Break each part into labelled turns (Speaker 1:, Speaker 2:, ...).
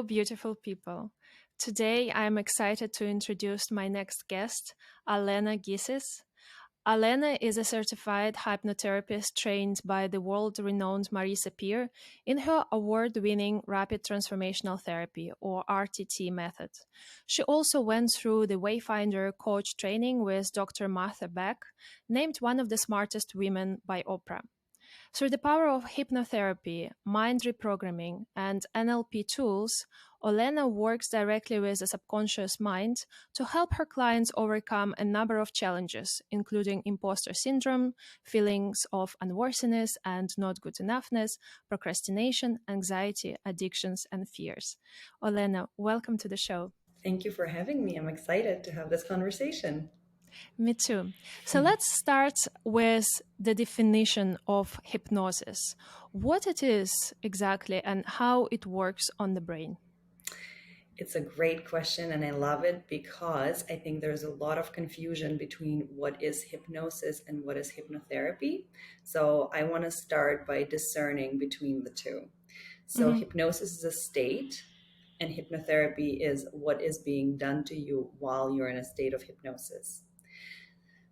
Speaker 1: beautiful people. Today, I'm excited to introduce my next guest, Olena Gisys. Olena is a certified hypnotherapist trained by the world renowned Marisa Peer in her award winning Rapid Transformational Therapy or RTT method. She also went through the Wayfinder coach training with Dr. Martha Beck, named one of the smartest women by Oprah. Through the power of hypnotherapy, mind reprogramming, and NLP tools, Olena works directly with the subconscious mind to help her clients overcome a number of challenges, including imposter syndrome, feelings of unworthiness and not good enoughness, procrastination, anxiety, addictions, and fears. Olena, welcome to the show.
Speaker 2: Thank you for having me. I'm excited to have this conversation.
Speaker 1: Me too. So let's start with the definition of hypnosis. What it is exactly and how it works on the brain.
Speaker 2: It's a great question, and I love it because I think there's a lot of confusion between what is hypnosis and what is hypnotherapy. So I want to start by discerning between the two. So
Speaker 1: Mhm.
Speaker 2: hypnosis is a state, and hypnotherapy is what is being done to you while you're in a state of hypnosis.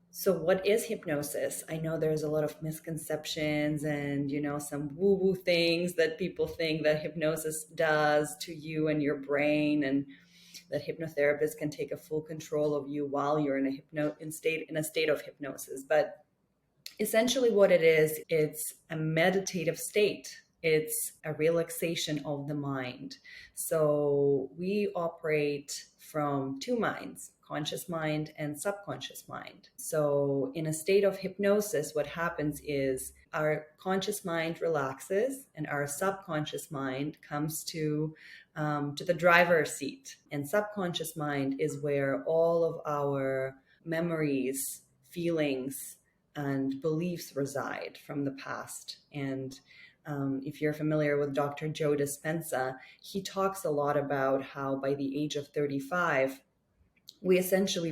Speaker 2: So what is hypnosis? I know there's a lot of misconceptions and, some woo-woo things that people think that hypnosis does to you and your brain, and that hypnotherapists can take a full control of you while you're in a state of hypnosis. But essentially what it is, it's a meditative state. It's a relaxation of the mind. So we operate from two minds, conscious mind and subconscious mind. So in a state of hypnosis, what happens is our conscious mind relaxes and our subconscious mind comes to the driver's seat. And subconscious mind is where all of our memories, feelings, and beliefs reside from the past. And if you're familiar with Dr. Joe Dispenza, he talks a lot about how by the age of 35, we essentially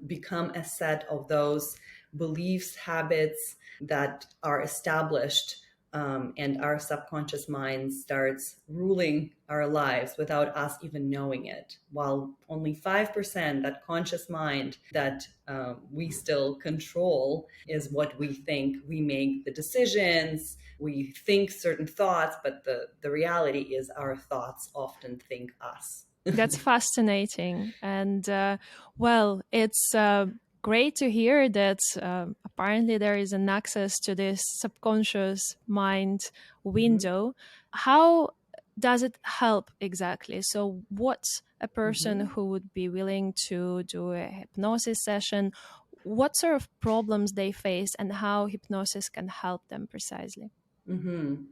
Speaker 2: become a set of those beliefs, habits that are established, and our subconscious mind starts ruling our lives without us even knowing it. While only 5%, that conscious mind that we still control, is what we think. We make the decisions, we think certain thoughts, but the reality is our thoughts often think us.
Speaker 1: That's fascinating. And it's great to hear that apparently there is an access to this subconscious mind
Speaker 2: Mhm.
Speaker 1: window. How does it help exactly? So, what's a person
Speaker 2: Mhm.
Speaker 1: who would be willing to do a hypnosis session? What sort of problems they face and how hypnosis can help them precisely?
Speaker 2: Mhm.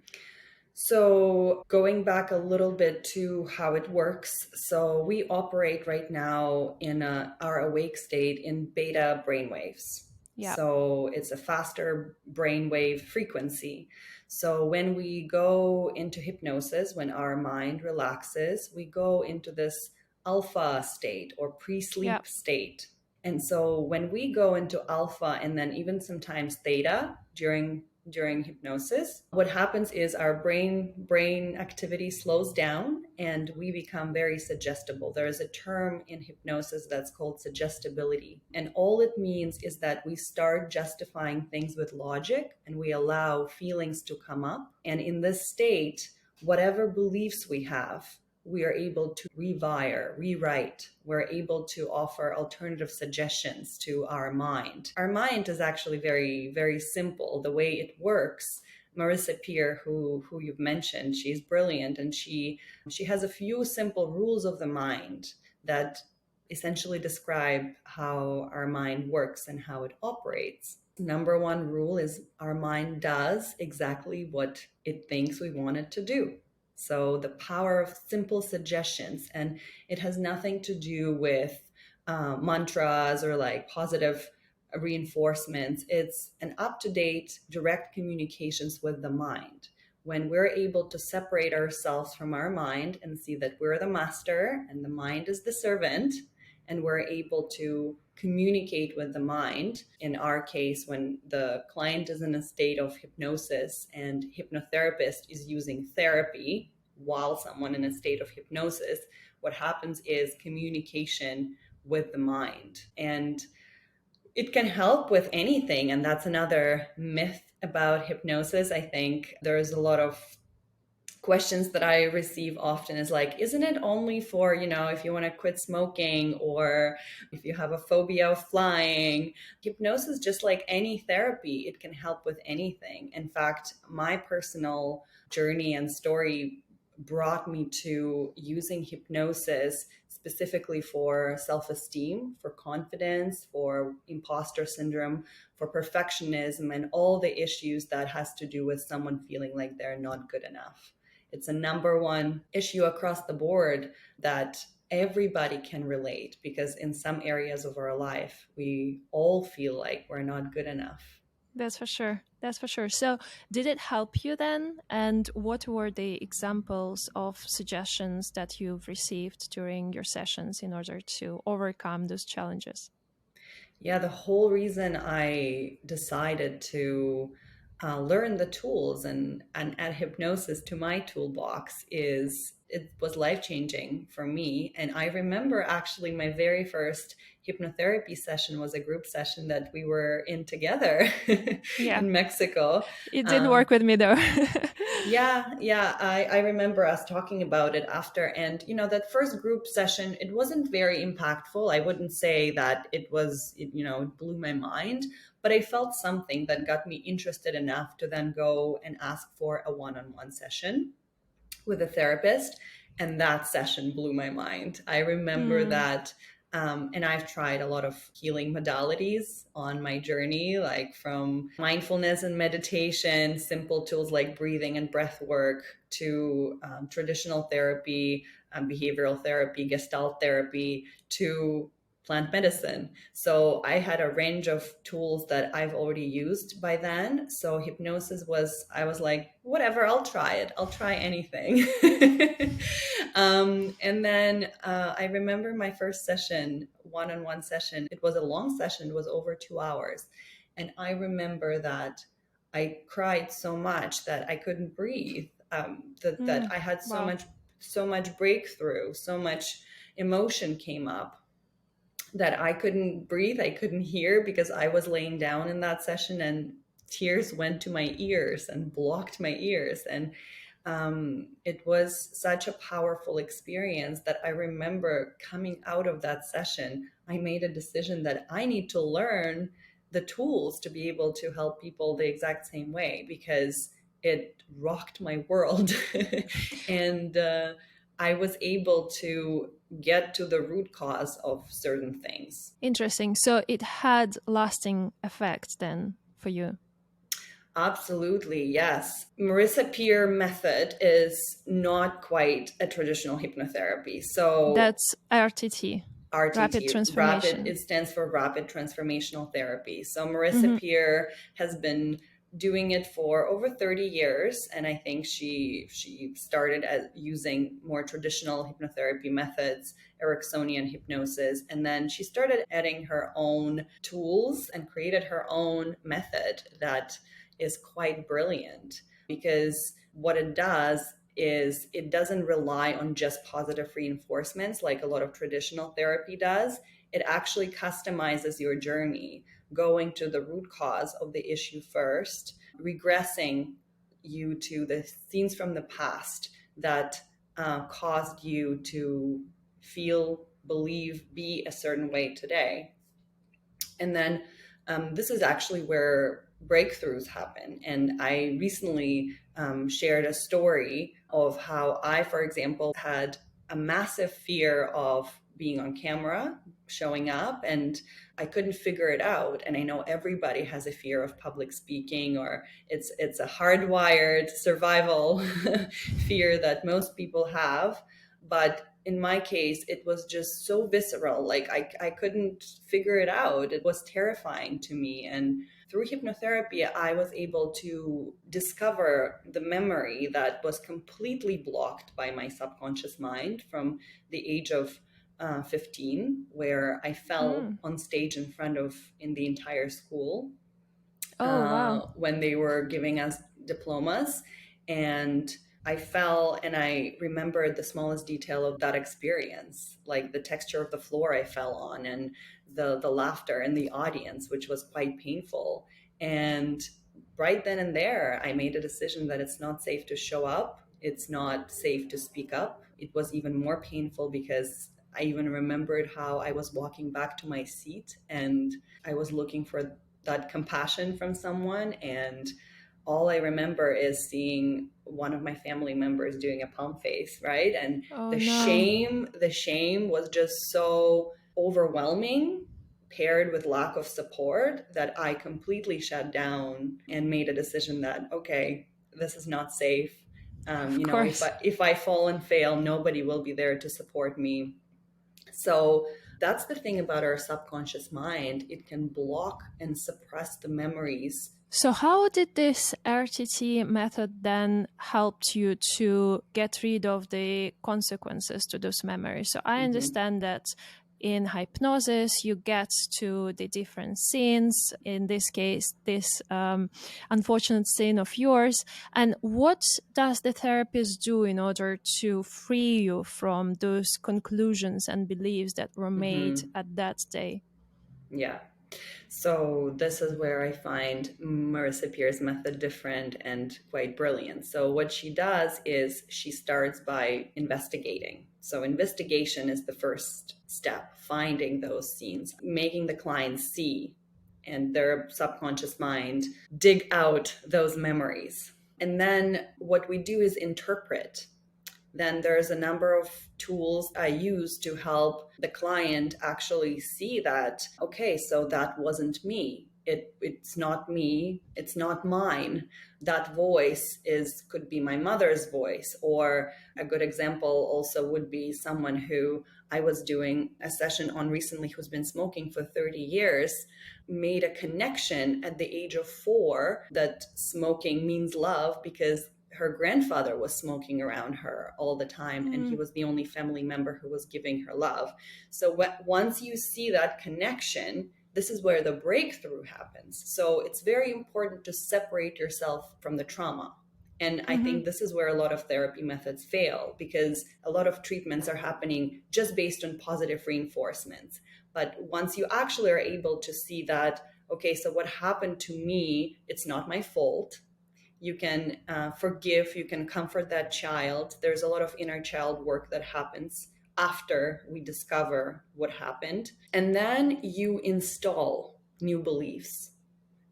Speaker 2: So, going back a little bit to how it works. So, we operate right now in our awake state in beta brainwaves.
Speaker 1: Yeah.
Speaker 2: So, it's a faster brainwave frequency. So, when we go into hypnosis, when our mind relaxes, we go into this alpha state or pre
Speaker 1: Yeah.
Speaker 2: sleep state. And so when we go into alpha and then even sometimes theta during hypnosis, what happens is our brain activity slows down and we become very suggestible. There is a term in hypnosis that's called suggestibility, and all it means is that we start justifying things with logic and we allow feelings to come up, and in this state, whatever beliefs we have, we are able to rewrite. We're able to offer alternative suggestions to our mind. Our mind is actually very, very simple. The way it works, Marisa Peer, who you've mentioned, she's brilliant, and she has a few simple rules of the mind that essentially describe how our mind works and how it operates. Number one rule is our mind does exactly what it thinks we want it to do. So the power of simple suggestions, and it has nothing to do with mantras or like positive reinforcements. It's an up-to-date direct communications with the mind. When we're able to separate ourselves from our mind and see that we're the master and the mind is the servant, and we're able to communicate with the mind. In our case, when the client is in a state of hypnosis and hypnotherapist is using therapy, while someone in a state of hypnosis, what happens is communication with the mind. And it can help with anything. And that's another myth about hypnosis. I think there's a lot of questions that I receive often is like, isn't it only for, if you want to quit smoking or if you have a phobia of flying? Hypnosis, just like any therapy, it can help with anything. In fact, my personal journey and story brought me to using hypnosis specifically for self-esteem, for confidence, for imposter syndrome, for perfectionism, and all the issues that has to do with someone feeling like they're not good enough. It's a number one issue across the board that everybody can relate, because in some areas of our life, we all feel like we're not good enough.
Speaker 1: That's for sure. That's for sure. So, did it help you then? And what were the examples of suggestions that you've received during your sessions in order to overcome those challenges?
Speaker 2: Yeah, the whole reason I decided to learn the tools and add hypnosis to my toolbox is it was life changing for me. And I remember actually my very first hypnotherapy session was a group session that we were in together
Speaker 1: Yeah,
Speaker 2: in Mexico.
Speaker 1: it didn't
Speaker 2: Um,
Speaker 1: work with me though.
Speaker 2: yeah, I remember us talking about it after. And, that first group session, it wasn't very impactful. I wouldn't say that it blew my mind, but I felt something that got me interested enough to then go and ask for a one on one session with a therapist. And that session blew my mind. I remember
Speaker 1: Mm,
Speaker 2: that. And I've tried a lot of healing modalities on my journey, like from mindfulness and meditation, simple tools like breathing and breath work, to traditional therapy, behavioral therapy, gestalt therapy, to plant medicine. So I had a range of tools that I've already used by then. So hypnosis I was like, whatever, I'll try it. I'll try anything. And then I remember my first session, one on one session. It was a long session, it was over 2 hours. And I remember that I cried so much that I couldn't breathe, that
Speaker 1: mm,
Speaker 2: I had
Speaker 1: wow.
Speaker 2: so much breakthrough, so much emotion came up that I couldn't breathe, I couldn't hear because I was laying down in that session, and tears went to my ears and blocked my ears. And it was such a powerful experience that I remember coming out of that session. I made a decision that I need to learn the tools to be able to help people the exact same way, because it rocked my world. And I was able to get to the root cause of certain things.
Speaker 1: Interesting. So it had lasting effects then for you.
Speaker 2: Absolutely, yes. Marisa Peer method is not quite a traditional hypnotherapy. So
Speaker 1: That's RTT, rapid
Speaker 2: RTT, rapid,
Speaker 1: transformation.
Speaker 2: it stands for Rapid Transformational Therapy. So Marisa
Speaker 1: Hmm.
Speaker 2: Peer has been doing it for over 30 years, and I think she started as using more traditional hypnotherapy methods, Ericksonian hypnosis, and then she started adding her own tools and created her own method that is quite brilliant, because what it does is it doesn't rely on just positive reinforcements like a lot of traditional therapy does. It actually customizes your journey, going to the root cause of the issue first, regressing you to the scenes from the past that caused you to feel, believe, be a certain way today. And then this is actually where breakthroughs happen. And I recently shared a story of how I, for example, had a massive fear of being on camera, showing up, and I couldn't figure it out. And I know everybody has a fear of public speaking, or it's a hardwired survival fear that most people have. But in my case, it was just so visceral. Like I couldn't figure it out. It was terrifying to me. And through hypnotherapy, I was able to discover the memory that was completely blocked by my subconscious mind from the age of 15, where I fell
Speaker 1: Mm.
Speaker 2: on stage in the entire school
Speaker 1: Oh, wow.
Speaker 2: when they were giving us diplomas. And I fell and I remembered the smallest detail of that experience, like the texture of the floor I fell on and the laughter in the audience, which was quite painful. And right then and there, I made a decision that it's not safe to show up. It's not safe to speak up. It was even more painful because I even remembered how I was walking back to my seat and I was looking for that compassion from someone. And all I remember is seeing one of my family members doing a palm face, right? And
Speaker 1: Oh
Speaker 2: the
Speaker 1: no.
Speaker 2: shame was just so overwhelming, paired with lack of support, that I completely shut down and made a decision that, okay, this is not safe.
Speaker 1: Of
Speaker 2: If
Speaker 1: course.
Speaker 2: I fall and fail, nobody will be there to support me. So that's the thing about our subconscious mind. It can block and suppress the memories.
Speaker 1: So, how did this RTT method then help you to get rid of the consequences to those memories? So, I
Speaker 2: Mhm.
Speaker 1: understand that in hypnosis, you get to the different scenes. In this case, this unfortunate scene of yours. And what does the therapist do in order to free you from those conclusions and beliefs that were made
Speaker 2: Mhm.
Speaker 1: at that day?
Speaker 2: Yeah. So this is where I find Marisa Peer's method different and quite brilliant. So what she does is she starts by investigating. So investigation is the first step, finding those scenes, making the client see and their subconscious mind dig out those memories. And then what we do is interpret. Then there's a number of tools I use to help the client actually see that, okay, so that wasn't me. It's not me. It's not mine. That voice could be my mother's voice. Or a good example also would be someone who I was doing a session on recently who's been smoking for 30 years, made a connection at the age of 4 that smoking means love because her grandfather was smoking around her all the time and he
Speaker 1: Mm,
Speaker 2: was the only family member who was giving her love. So once you see that connection, this is where the breakthrough happens. So it's very important to separate yourself from the trauma. And I
Speaker 1: mm-hmm,
Speaker 2: think this is where a lot of therapy methods fail because a lot of treatments are happening just based on positive reinforcements. But once you actually are able to see that, okay, so what happened to me, it's not my fault. You can forgive, you can comfort that child. There's a lot of inner child work that happens after we discover what happened. And then you install new beliefs.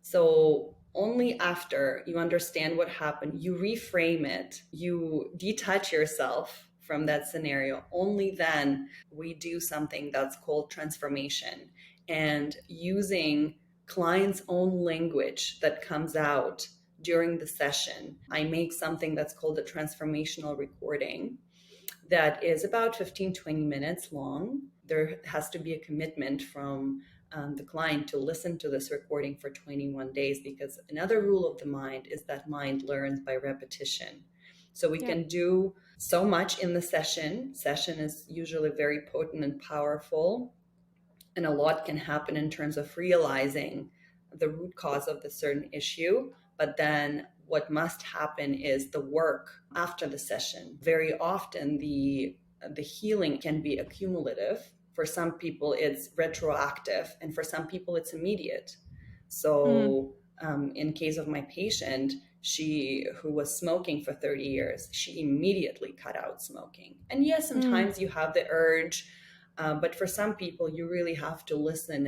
Speaker 2: So only after you understand what happened, you reframe it, you detach yourself from that scenario. Only then we do something that's called transformation and using client's own language that comes out during the session. I make something that's called a transformational recording that is about 15-20 minutes long. There has to be a commitment from the client to listen to this recording for 21 days because another rule of the mind is that mind learns by repetition. So we
Speaker 1: yeah.
Speaker 2: can do so much in the session. Session is usually very potent and powerful, and a lot can happen in terms of realizing the root cause of the certain issue. But then what must happen is the work after the session. Very often the healing can be accumulative. For some people it's retroactive, and for some people it's immediate.
Speaker 1: Mm,
Speaker 2: So in case of my patient, she who was smoking for 30 years, she immediately cut out smoking. And yes,
Speaker 1: mm.
Speaker 2: sometimes you have the urge, but for some people, you really have to listen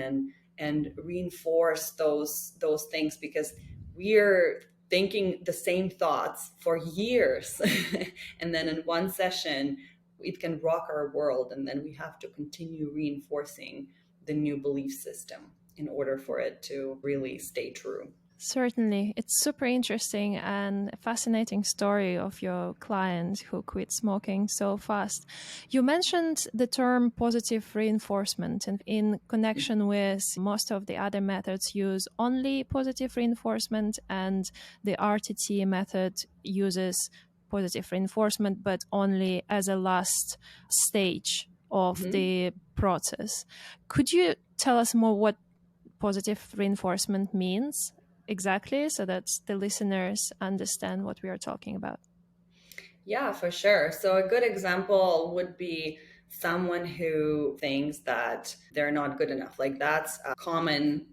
Speaker 2: and reinforce those things because we're thinking the same thoughts for years, and then in one session, it can rock our world, and then we have to continue reinforcing the new belief system in order for it to really stay true.
Speaker 1: Certainly. It's super interesting and a fascinating story of your client who quit smoking so fast. You mentioned the term positive reinforcement, and in connection with most of the other methods use only positive reinforcement, and the RTT method uses positive reinforcement but only as a last stage of
Speaker 2: Mhm.
Speaker 1: the process. Could you tell us more what positive reinforcement means exactly so that the listeners understand what we are talking about?
Speaker 2: Yeah, for sure. So a good example would be someone who thinks that they're not good enough. Like that's a common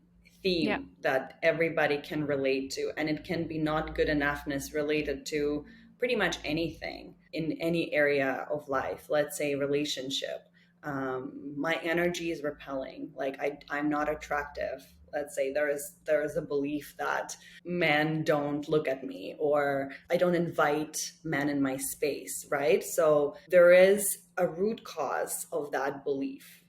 Speaker 1: Yeah,
Speaker 2: theme that everybody can relate to. And it can be not good enoughness related to pretty much anything in any area of life. Let's say relationship. My energy is repelling. Like I'm not attractive. Let's say there is a belief that men don't look at me or I don't invite men in my space, right? So there is a root cause of that belief.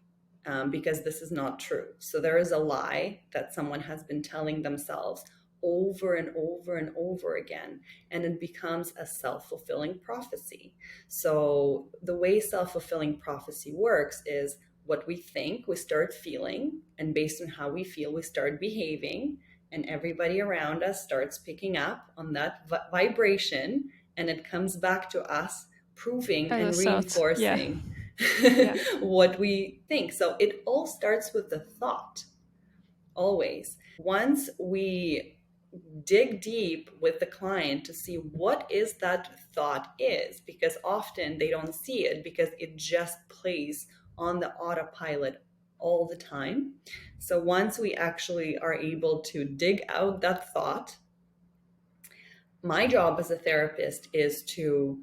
Speaker 2: Because this is not true. So there is a lie that someone has been telling themselves over and over and over again, and it becomes a self fulfilling prophecy. So the way self fulfilling prophecy works is what we think, we start feeling, and based on how we feel, we start behaving, and everybody around us starts picking up on that vibration, and it comes back to us proving
Speaker 1: I
Speaker 2: and
Speaker 1: just thought, yeah,
Speaker 2: reinforcing
Speaker 1: yeah,
Speaker 2: what we think. So it all starts with the thought, always. Once we dig deep with the client to see what is that thought is, because often they don't see it because it just plays on the autopilot all the time. So once we actually are able to dig out that thought, my job as a therapist is to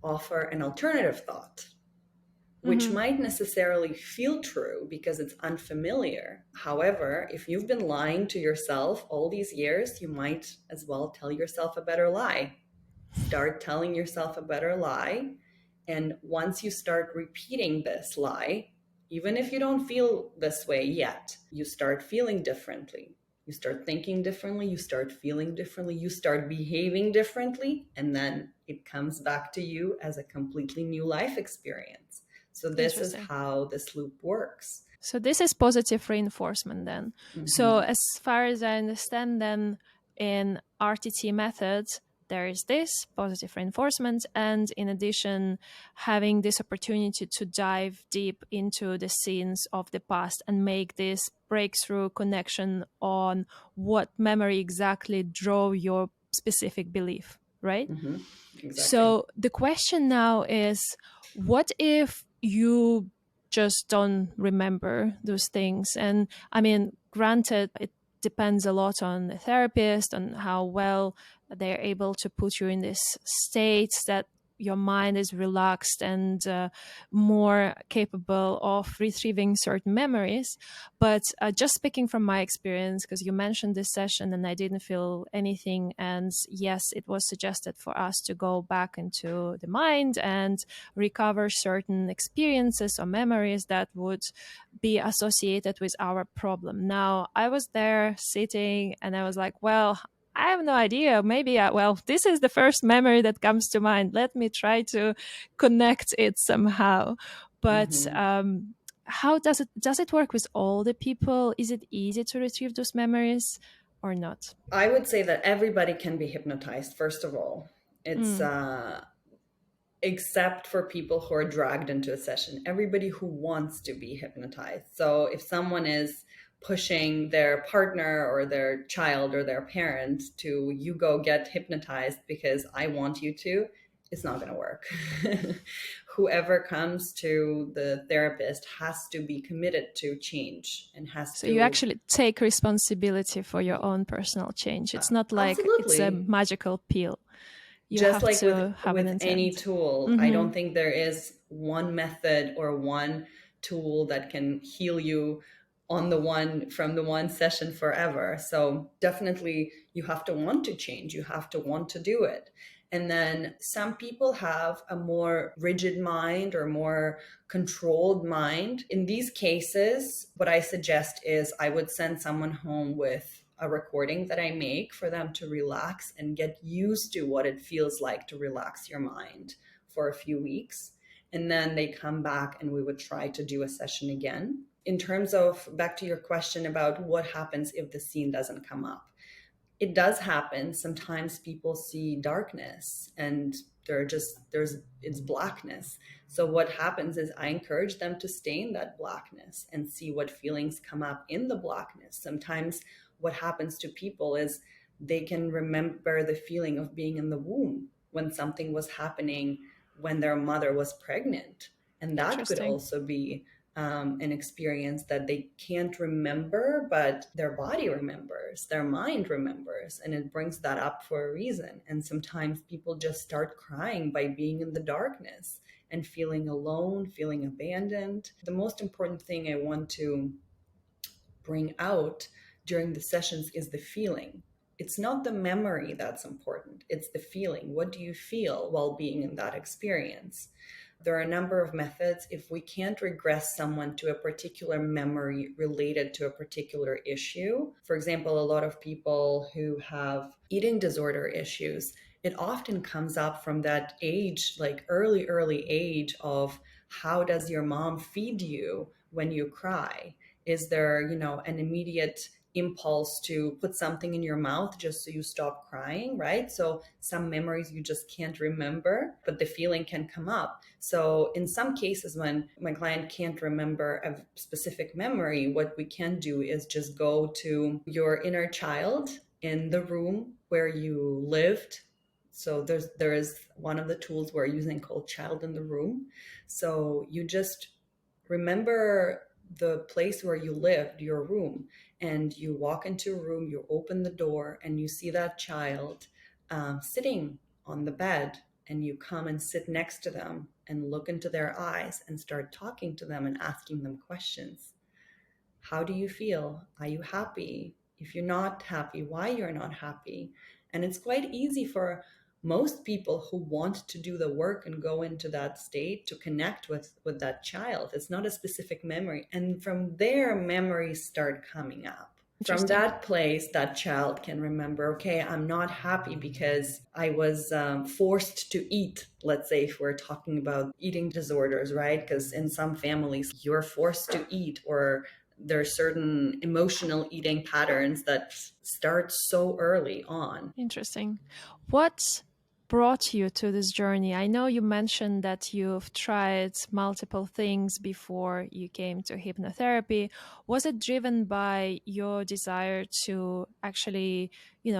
Speaker 2: offer an alternative thought, which
Speaker 1: hmm,
Speaker 2: might necessarily feel true because it's unfamiliar. However, if you've been lying to yourself all these years, you might as well tell yourself a better lie. Start telling yourself a better lie. And once you start repeating this lie, even if you don't feel this way yet, you start feeling differently. You start thinking differently, you start feeling differently, you start behaving differently, and then it comes back to you as a completely new life experience. So, this is
Speaker 1: interesting.
Speaker 2: how this loop works.
Speaker 1: So this is positive reinforcement then. So
Speaker 2: Mm-hmm.
Speaker 1: as far as I understand, then in RTT methods, there is this positive reinforcement, and in addition, having this opportunity to dive deep into the scenes of the past and make this breakthrough connection on what memory exactly drove your specific belief, right?
Speaker 2: Mm-hmm. Exactly.
Speaker 1: So the question now is, what if you just don't remember those things? And I mean, granted, it depends a lot on the therapist and how well they're able to put you in this state that your mind is relaxed and more capable of retrieving certain memories. But just speaking from my experience, because you mentioned this session and I didn't feel anything. And yes, it was suggested for us to go back into the mind and recover certain experiences or memories that would be associated with our problem. Now, I was there sitting and I was like, well, I have no idea. Maybe, well, this is the first memory that comes to mind. Let me try to connect it somehow. But
Speaker 2: Mm-hmm.
Speaker 1: how does it work with all the people? Is it easy to retrieve those memories or not?
Speaker 2: I would say that everybody can be hypnotized, first of all. It's
Speaker 1: Mm.
Speaker 2: except for people who are dragged into a session, everybody who wants to be hypnotized. So if someone is pushing their partner or their child or their parent to, you go get hypnotized because I want you to, it's not going to work. Whoever comes to the therapist has to be committed to change and has
Speaker 1: So you
Speaker 2: to
Speaker 1: actually take responsibility for your own personal change. It's not like it's a
Speaker 2: absolutely,
Speaker 1: magical pill. You
Speaker 2: just
Speaker 1: have
Speaker 2: like with
Speaker 1: to have an
Speaker 2: with any
Speaker 1: intent.
Speaker 2: tool, I
Speaker 1: Mm-hmm.
Speaker 2: don't think there is one method or one tool that can heal you on the one from the one session forever. So definitely you have to want to change, you have to want to do it. And then some people have a more rigid mind or more controlled mind. In these cases, what I suggest is I would send someone home with a recording that I make for them to relax and get used to what it feels like to relax your mind for a few weeks. And then they come back and we would try to do a session again. In terms of back to your question about what happens if the scene doesn't come up, it does happen. Sometimes people see darkness and there's it's blackness. So what happens is I encourage them to stay in that blackness and see what feelings come up in the blackness. Sometimes what happens to people is they can remember the feeling of being in the womb. when something was happening when their mother was pregnant. And that could
Speaker 1: Interesting.
Speaker 2: also be an experience that they can't remember, but their body remembers, their mind remembers, and it brings that up for a reason. And sometimes people just start crying by being in the darkness and feeling alone, feeling abandoned. The most important thing I want to bring out during the sessions is the feeling. It's not the memory that's important, it's the feeling. What do you feel while being in that experience? There are a number of methods. If we can't regress someone to a particular memory related to a particular issue, for example, a lot of people who have eating disorder issues, it often comes up from that age, like early age of how does your mom feed you when you cry? Is there, an immediate impulse to put something in your mouth just so you stop crying, right? So some memories you just can't remember, but the feeling can come up. So in some cases, when my client can't remember a specific memory, what we can do is just go to your inner child in the room where you lived. So there is one of the tools we're using called child in the room. So you just remember the place where you lived, your room, and you walk into a room, you open the door, and you see that child sitting on the bed, and you come and sit next to them and look into their eyes and start talking to them and asking them questions. How do you feel? Are you happy? If you're not happy, why you're not happy? And it's quite easy for most people who want to do the work and go into that state to connect with that child. It's not a specific memory. And from there, memories start coming up. From
Speaker 1: Interesting.
Speaker 2: that place, that child can remember, okay, I'm not happy because I was forced to eat. Let's say if we're talking about eating disorders, right? Because in some families, you're forced to eat, or there are certain emotional eating patterns that start so early on.
Speaker 1: Interesting. What brought you to this journey? I know you mentioned that you've tried multiple things before you came to hypnotherapy. Was it driven by your desire to actually,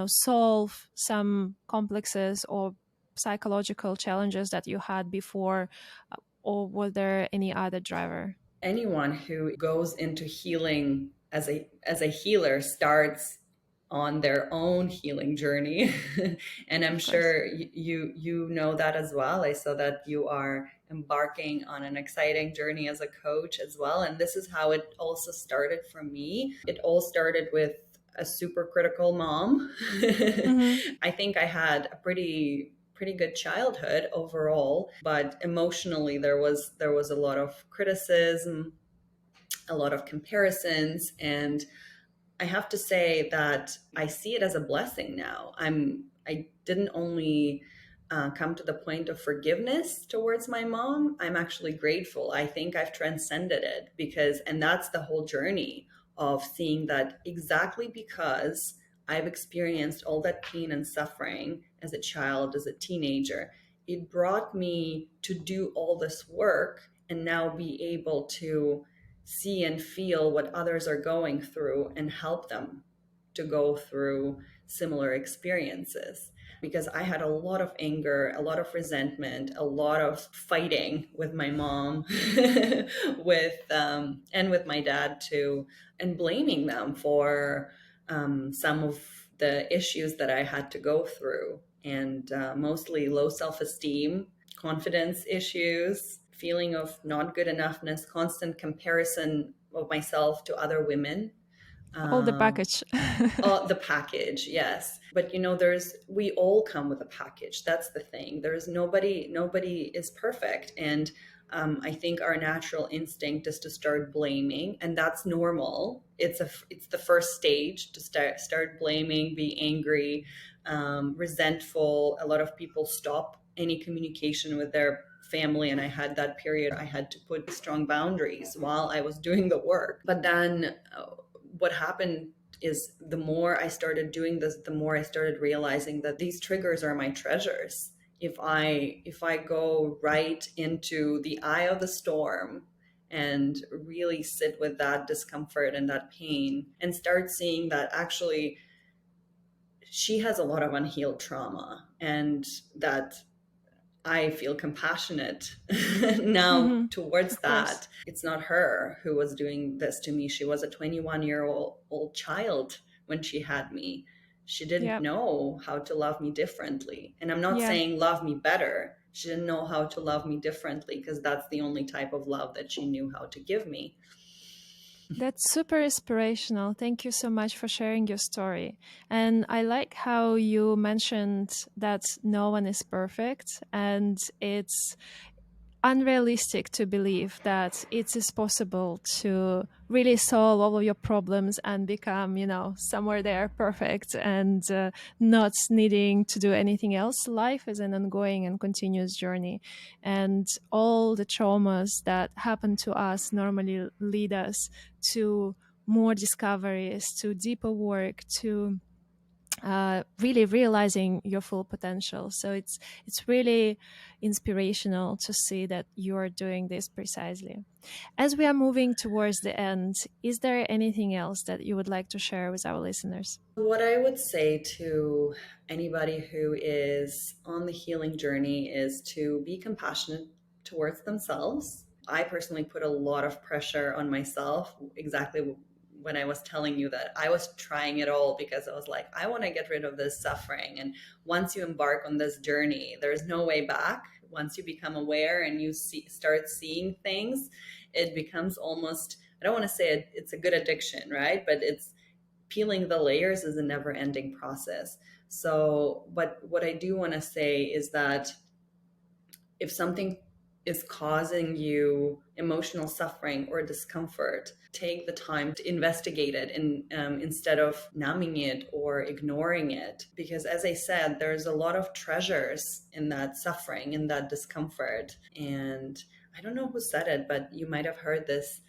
Speaker 1: solve some complexes or psychological challenges that you had before, or was there any other driver?
Speaker 2: Anyone who goes into healing as a healer starts on their own healing journey. And I'm
Speaker 1: Of course.
Speaker 2: sure you know that as well. I saw that you are embarking on an exciting journey as a coach as well, and this is how it also started for me. It all started with a super critical mom.
Speaker 1: Mm-hmm.
Speaker 2: I think I had a pretty good childhood overall, but emotionally there was a lot of criticism, a lot of comparisons, and I have to say that I see it as a blessing now. I didn't only come to the point of forgiveness towards my mom. I'm actually grateful. I think I've transcended it, and that's the whole journey of seeing that exactly because I've experienced all that pain and suffering as a child, as a teenager, it brought me to do all this work and now be able to see and feel what others are going through and help them to go through similar experiences. Because I had a lot of anger, a lot of resentment, a lot of fighting with my mom, and with my dad too, and blaming them for some of the issues that I had to go through, and mostly low self-esteem, confidence issues, feeling of not good enoughness, constant comparison of myself to other women.
Speaker 1: All the
Speaker 2: Um,
Speaker 1: package.
Speaker 2: the package, yes. But we all come with a package. That's the thing. There's nobody is perfect. And I think our natural instinct is to start blaming, and that's normal. It's the first stage to start blaming, be angry, resentful. A lot of people stop any communication with their family, and I had that period. I had to put strong boundaries while I was doing the work. But then what happened is, the more I started doing this, the more I started realizing that these triggers are my treasures. If I go right into the eye of the storm and really sit with that discomfort and that pain and start seeing that actually she has a lot of unhealed trauma, and that I feel compassionate now
Speaker 1: Hmm.
Speaker 2: towards
Speaker 1: Of course.
Speaker 2: that. It's not her who was doing this to me. She was a 21-year-old child when she had me. She didn't
Speaker 1: Yeah.
Speaker 2: know how to love me differently. And I'm not
Speaker 1: Yeah.
Speaker 2: saying love me better. She didn't know how to love me differently because that's the only type of love that she knew how to give me.
Speaker 1: That's super inspirational. Thank you so much for sharing your story. And I like how you mentioned that no one is perfect, and it's unrealistic to believe that it is possible to really solve all of your problems and become, somewhere there perfect and not needing to do anything else. Life is an ongoing and continuous journey, and all the traumas that happen to us normally lead us to more discoveries, to deeper work, to really realizing your full potential. So it's really inspirational to see that you are doing this precisely. As we are moving towards the end, is there anything else that you would like to share with our listeners?
Speaker 2: What I would say to anybody who is on the healing journey is to be compassionate towards themselves. I personally put a lot of pressure on myself, exactly when I was telling you that I was trying it all because I was like, I want to get rid of this suffering. And once you embark on this journey, there's no way back. Once you become aware and you start seeing things, it becomes almost, I don't want to say it's a good addiction, right? But it's peeling the layers is a never ending process. So, but what I do want to say is that if something is causing you emotional suffering or discomfort, take the time to investigate it instead of numbing it or ignoring it. Because, as I said, there's a lot of treasures in that suffering, in that discomfort. And I don't know who said it, but you might have heard this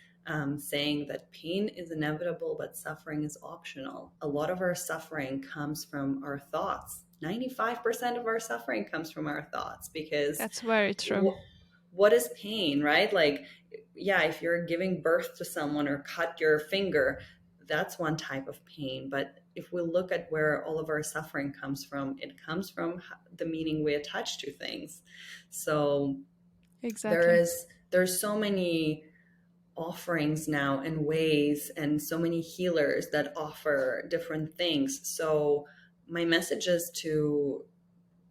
Speaker 2: saying that pain is inevitable, but suffering is optional. A lot of our suffering comes from our thoughts. 95% of our suffering comes from our thoughts because
Speaker 1: That's very true.
Speaker 2: wh- what is pain, right? Like, yeah, if you're giving birth to someone or cut your finger, that's one type of pain. But if we look at where all of our suffering comes from, it comes from the meaning we attach to things. So
Speaker 1: Exactly.
Speaker 2: there's so many offerings now and ways and so many healers that offer different things. So my message is to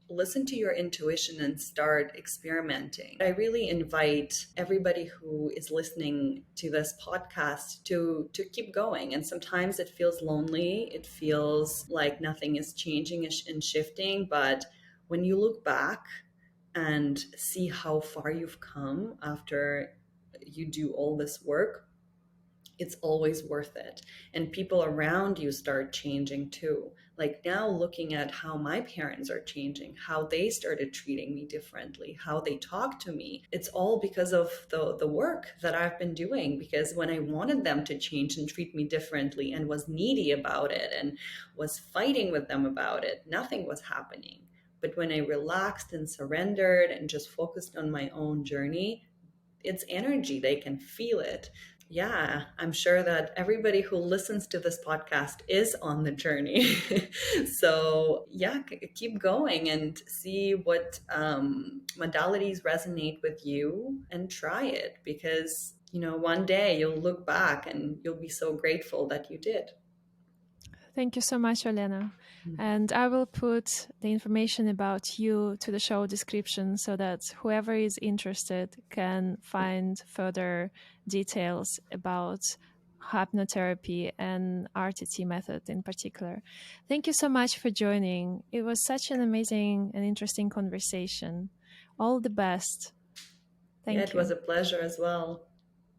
Speaker 2: listen to your intuition and start experimenting. I really invite everybody who is listening to this podcast to keep going. And sometimes it feels lonely. It feels like nothing is changing and shifting, but when you look back and see how far you've come after you do all this work, it's always worth it. And people around you start changing too. Like now, looking at how my parents are changing, how they started treating me differently, how they talk to me. It's all because of the work that I've been doing. Because when I wanted them to change and treat me differently and was needy about it and was fighting with them about it, nothing was happening. But when I relaxed and surrendered and just focused on my own journey, it's energy, they can feel it. Yeah, I'm sure that everybody who listens to this podcast is on the journey. So, yeah, keep going and see what modalities resonate with you and try it because, one day you'll look back and you'll be so grateful that you did.
Speaker 1: Thank you so much, Olena. And I will put the information about you to the show description so that whoever is interested can find further details about hypnotherapy and RTT method in particular. Thank you so much for joining. It was such an amazing and interesting conversation. All the best.
Speaker 2: Yeah,
Speaker 1: Thank
Speaker 2: it was
Speaker 1: you.
Speaker 2: a pleasure as well.